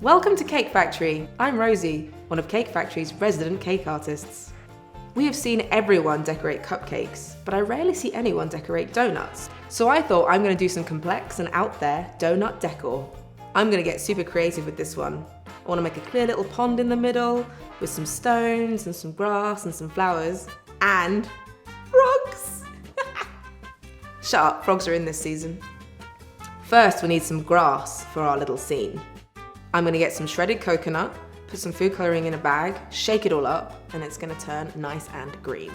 Welcome to Cake Factory. I'm Rosie, one of Cake Factory's resident cake artists. We have seen everyone decorate cupcakes, but I rarely see anyone decorate donuts. So I thought I'm going to do some complex and out there donut decor. I'm going to get super creative with this one. I want to make a clear little pond in the middle with some stones and some grass and some flowers and frogs. Shut up, frogs are in this season. First, we need some grass for our little scene. I'm going to get some shredded coconut, put some food colouring in a bag, shake it all up, and it's going to turn nice and green.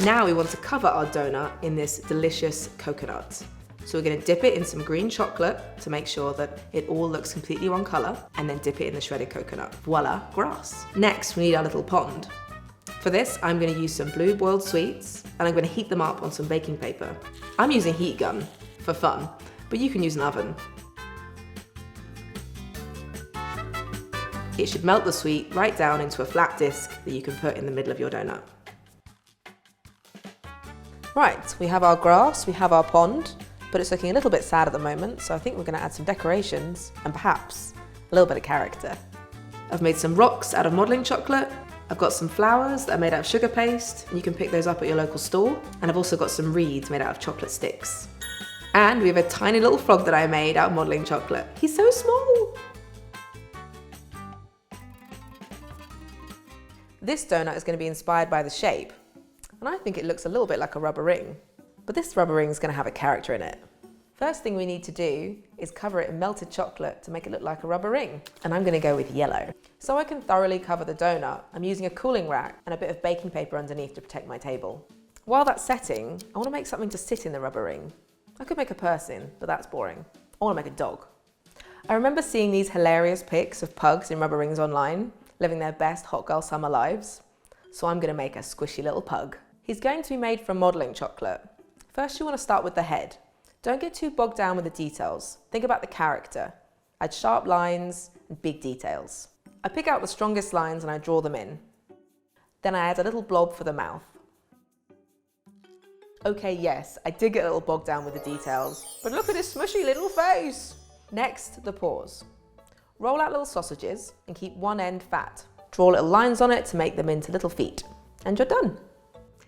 Now we want to cover our donut in this delicious coconut. So we're going to dip it in some green chocolate to make sure that it all looks completely one colour, and then dip it in the shredded coconut. Voila, grass. Next, we need our little pond. For this, I'm going to use some blue boiled sweets, and I'm going to heat them up on some baking paper. I'm using heat gun for fun, but you can use an oven. It should melt the sweet right down into a flat disc that you can put in the middle of your donut. Right, we have our grass, we have our pond, but it's looking a little bit sad at the moment, so I think we're going to add some decorations and perhaps a little bit of character. I've made some rocks out of modelling chocolate. I've got some flowers that are made out of sugar paste, and you can pick those up at your local store. And I've also got some reeds made out of chocolate sticks. And we have a tiny little frog that I made out of modelling chocolate. He's so small. This donut is going to be inspired by the shape, and I think it looks a little bit like a rubber ring. But this rubber ring is going to have a character in it. First thing we need to do is cover it in melted chocolate to make it look like a rubber ring. And I'm going to go with yellow. So I can thoroughly cover the donut, I'm using a cooling rack and a bit of baking paper underneath to protect my table. While that's setting, I want to make something to sit in the rubber ring. I could make a person, but that's boring. I want to make a dog. I remember seeing these hilarious pics of pugs in rubber rings online, living their best hot girl summer lives. So I'm going to make a squishy little pug. He's going to be made from modelling chocolate. First, you want to start with the head. Don't get too bogged down with the details. Think about the character. Add sharp lines and big details. I pick out the strongest lines and I draw them in. Then I add a little blob for the mouth. Okay, yes, I did get a little bogged down with the details, but look at his smushy little face. Next, the paws. Roll out little sausages and keep one end fat. Draw little lines on it to make them into little feet. And you're done.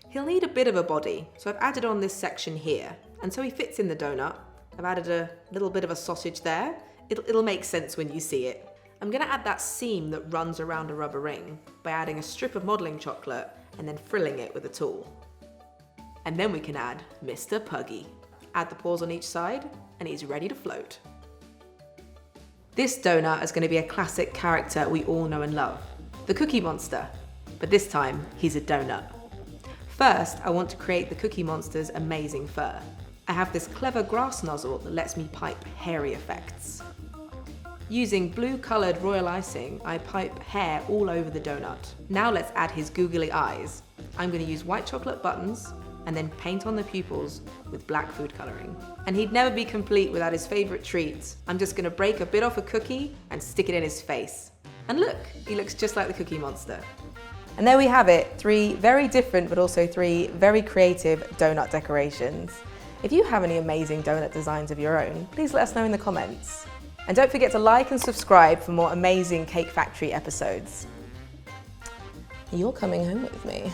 He'll need a bit of a body, so I've added on this section here. And so he fits in the donut. I've added a little bit of a sausage there. It'll make sense when you see it. I'm going to add that seam that runs around a rubber ring by adding a strip of modelling chocolate and then frilling it with a tool. And then we can add Mr. Puggy. Add the paws on each side and he's ready to float. This donut is going to be a classic character we all know and love, the Cookie Monster, but this time he's a donut. First, I want to create the Cookie Monster's amazing fur. I have this clever grass nozzle that lets me pipe hairy effects. Using blue-coloured royal icing, I pipe hair all over the donut. Now let's add his googly eyes. I'm going to use white chocolate buttons and then paint on the pupils with black food colouring. And he'd never be complete without his favourite treat. I'm just going to break a bit off a cookie and stick it in his face. And look, he looks just like the Cookie Monster. And there we have it, 3 very different but also 3 very creative donut decorations. If you have any amazing donut designs of your own, please let us know in the comments. And don't forget to like and subscribe for more amazing Cake Factory episodes. You're coming home with me.